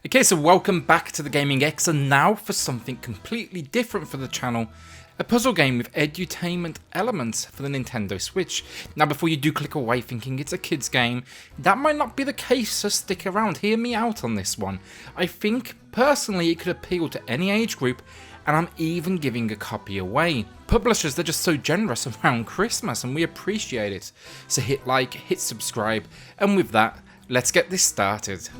Okay, so welcome back to the Gaming X, and now for something completely different for the channel. A puzzle game with edutainment elements for the Nintendo Switch. Now before you do click away thinking it's a kid's game, that might not be the case, so stick around, hear me out on this one. I think personally it could appeal to any age group, and I'm even giving a copy away. Publishers, they're just so generous around Christmas and we appreciate it. So hit like, hit subscribe, and with that, let's get this started.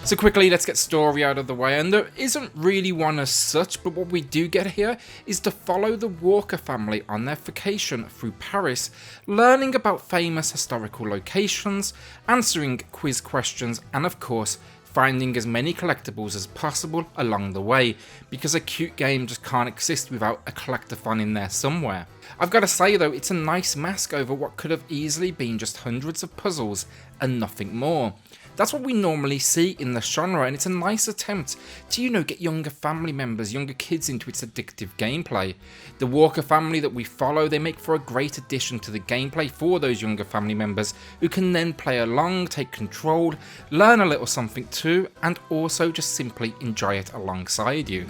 So quickly, let's get story out of the way, and there isn't really one as such, but what we do get here is to follow the Walker family on their vacation through Paris, learning about famous historical locations, answering quiz questions, and of course, finding as many collectibles as possible along the way, because a cute game just can't exist without a collectathon in there somewhere. I've got to say though, it's a nice mask over what could have easily been just hundreds of puzzles and nothing more. That's what we normally see in the genre, and it's a nice attempt to, get younger family members, younger kids into its addictive gameplay. The Walker family that we follow, they make for a great addition to the gameplay for those younger family members who can then play along, take control, learn a little something too, and also just simply enjoy it alongside you.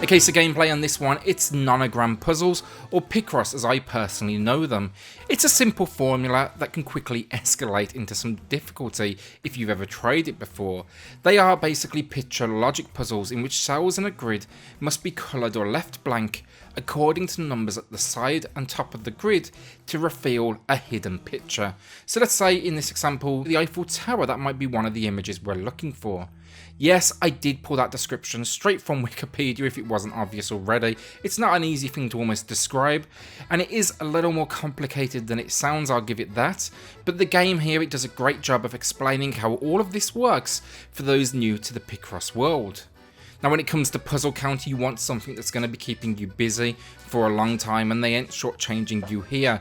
Okay, so gameplay on this one, it's nonogram puzzles, or Picross as I personally know them. It's a simple formula that can quickly escalate into some difficulty if you've ever tried it before. They are basically picture logic puzzles in which cells in a grid must be coloured or left blank according to numbers at the side and top of the grid to reveal a hidden picture. So let's say in this example, the Eiffel Tower, that might be one of the images we're looking for. Yes, I did pull that description straight from Wikipedia if it wasn't obvious already. It's not an easy thing to almost describe, and it is a little more complicated than it sounds, I'll give it that. But the game here, it does a great job of explaining how all of this works for those new to the Picross world. Now when it comes to puzzle count, you want something that's going to be keeping you busy for a long time, and they ain't shortchanging you here.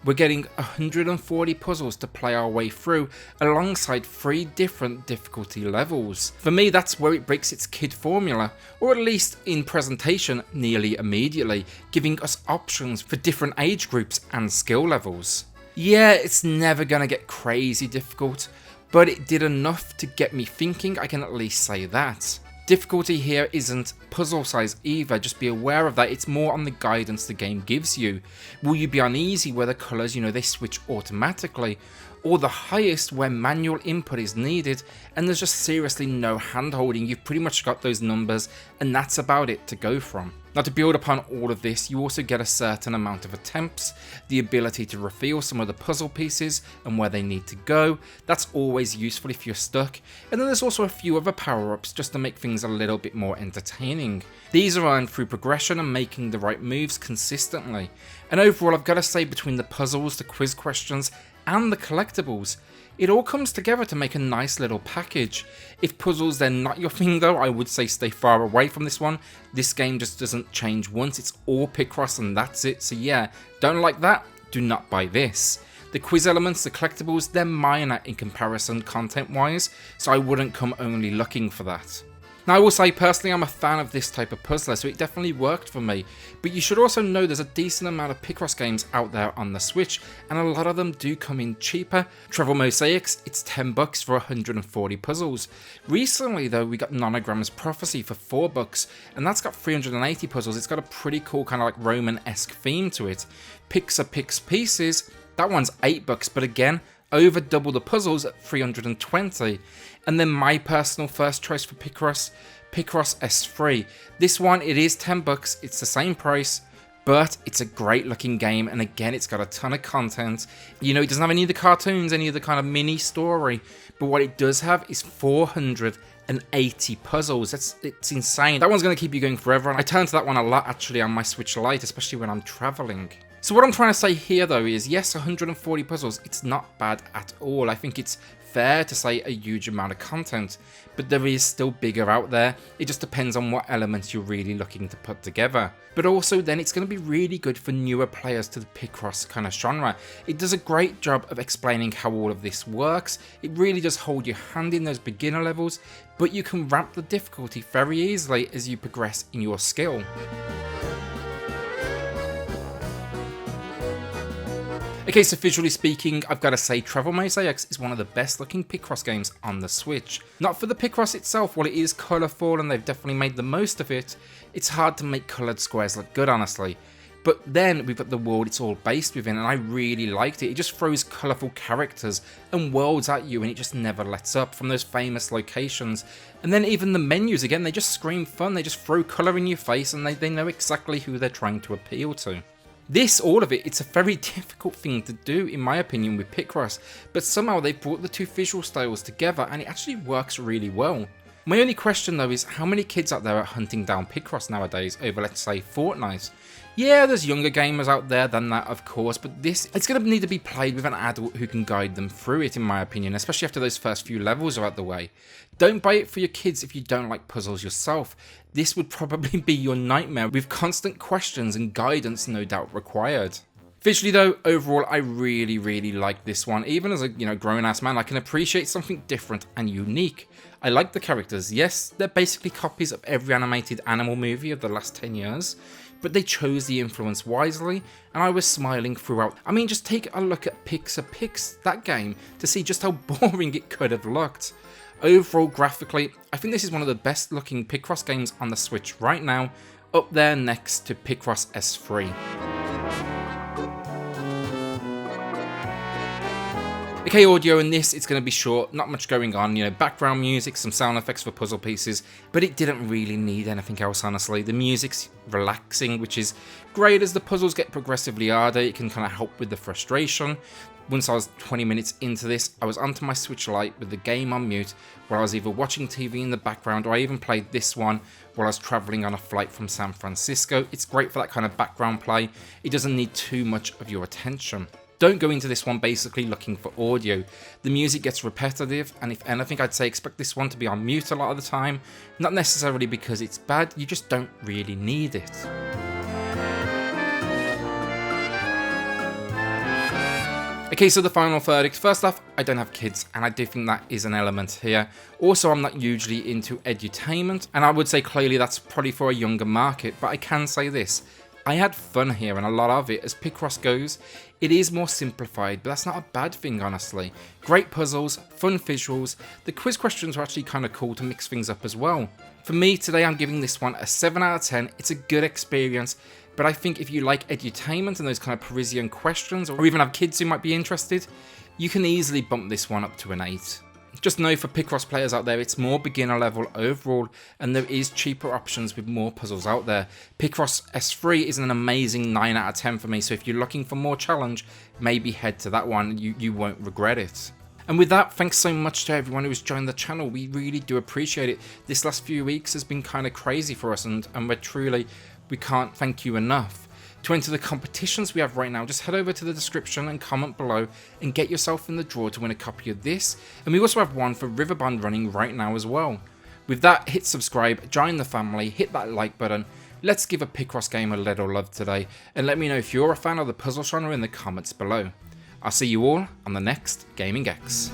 We're getting 140 puzzles to play our way through alongside 3 different difficulty levels. For me, that's where it breaks its kid formula, or at least in presentation nearly immediately, giving us options for different age groups and skill levels. Yeah, it's never gonna get crazy difficult, but it did enough to get me thinking, I can at least say that. Difficulty here isn't puzzle size either, just be aware of that, it's more on the guidance the game gives you. Will you be on easy where the colours, they switch automatically, or the highest where manual input is needed and there's just seriously no hand holding, you've pretty much got those numbers and that's about it to go from. Now to build upon all of this, you also get a certain amount of attempts, the ability to reveal some of the puzzle pieces and where they need to go, that's always useful if you're stuck, and then there's also a few other power-ups just to make things a little bit more entertaining. These are earned through progression and making the right moves consistently, and overall I've got to say between the puzzles, the quiz questions, and the collectibles, it all comes together to make a nice little package. If puzzles they're not your thing though, I would say stay far away from this one. This game just doesn't change once, it's all Picross and that's it, so yeah, don't like that, do not buy this. The quiz elements, the collectibles, they're minor in comparison content wise, so I wouldn't come only looking for that. Now I will say personally I'm a fan of this type of puzzler, so it definitely worked for me, but you should also know there's a decent amount of Picross games out there on the Switch, and a lot of them do come in cheaper. Travel Mosaics, it's $10 for 140 puzzles. Recently though we got Nonogram's Prophecy for $4, and that's got 380 puzzles. It's got a pretty cool kind of like Roman-esque theme to it. Pix Pieces, that one's $8, but again, over double the puzzles at 320. And then my personal first choice for Picross S3. This one, it is $10, it's the same price, but it's a great looking game, and again, it's got a ton of content. It doesn't have any of the cartoons, any of the kind of mini story, but what it does have is 480 puzzles. It's insane. That one's going to keep you going forever, and I turn to that one a lot actually on my Switch Lite, especially when I'm traveling. So what I'm trying to say here though is, yes, 140 puzzles, it's not bad at all. I think it's fair to say a huge amount of content, but there is still bigger out there. It just depends on what elements you're really looking to put together. But also then it's going to be really good for newer players to the Picross kind of genre. It does a great job of explaining how all of this works. It really does hold your hand in those beginner levels, but you can ramp the difficulty very easily as you progress in your skill. Okay, so visually speaking, I've got to say Travel Mosaics is one of the best looking Picross games on the Switch. Not for the Picross itself, while it is colourful and they've definitely made the most of it, it's hard to make coloured squares look good, honestly. But then we've got the world it's all based within, and I really liked it. It just throws colourful characters and worlds at you, and it just never lets up, from those famous locations. And then even the menus, again, they just scream fun. They just throw colour in your face, and they know exactly who they're trying to appeal to. All of it, it's a very difficult thing to do in my opinion with Picross, but somehow they've brought the two visual styles together and it actually works really well. My only question though is how many kids out there are hunting down Picross nowadays over, let's say, Fortnite? Yeah, there's younger gamers out there than that, of course, but it's going to need to be played with an adult who can guide them through it, in my opinion, especially after those first few levels are out the way. Don't buy it for your kids if you don't like puzzles yourself. This would probably be your nightmare, with constant questions and guidance no doubt required. Visually though, overall I really like this one. Even as a grown-ass man, I can appreciate something different and unique. I like the characters. Yes, they're basically copies of every animated animal movie of the last 10 years, but they chose the influence wisely, and I was smiling throughout. I mean, just take a look at Pix, that game, to see just how boring it could have looked. Overall, graphically, I think this is one of the best looking Picross games on the Switch right now, up there next to Picross S3. Okay, audio in this, it's going to be short, not much going on, background music, some sound effects for puzzle pieces, but it didn't really need anything else, honestly. The music's relaxing, which is great as the puzzles get progressively harder. It can kind of help with the frustration. Once I was 20 minutes into this, I was onto my Switch Lite with the game on mute, while I was either watching TV in the background, or I even played this one while I was travelling on a flight from San Francisco. It's great for that kind of background play. It doesn't need too much of your attention. Don't go into this one basically looking for audio. The music gets repetitive, and if anything, I'd say expect this one to be on mute a lot of the time. Not necessarily because it's bad, you just don't really need it. Okay, so the final verdict. First off, I don't have kids, and I do think that is an element here. Also, I'm not hugely into edutainment, and I would say clearly that's probably for a younger market, but I can say this. I had fun here, and a lot of it. As Picross goes, it is more simplified, but that's not a bad thing, honestly. Great puzzles, fun visuals. The quiz questions are actually kind of cool to mix things up as well. For me, today I'm giving this one a 7 out of 10. It's a good experience, but I think if you like edutainment and those kind of Parisian questions, or even have kids who might be interested, you can easily bump this one up to an 8. Just know for Picross players out there, it's more beginner level overall, and there is cheaper options with more puzzles out there. Picross S3 is an amazing 9 out of 10 for me, so if you're looking for more challenge, maybe head to that one, you won't regret it. And with that, thanks so much to everyone who's joined the channel. We really do appreciate it. This last few weeks has been kind of crazy for us, and we can't thank you enough. To enter the competitions we have right now, just head over to the description and comment below and get yourself in the draw to win a copy of this. And we also have one for Riverbond running right now as well. With that, hit subscribe, join the family, hit that like button. Let's give a Picross game a little love today, and let me know if you're a fan of the puzzle genre in the comments below. I'll see you all on the next Gaming X.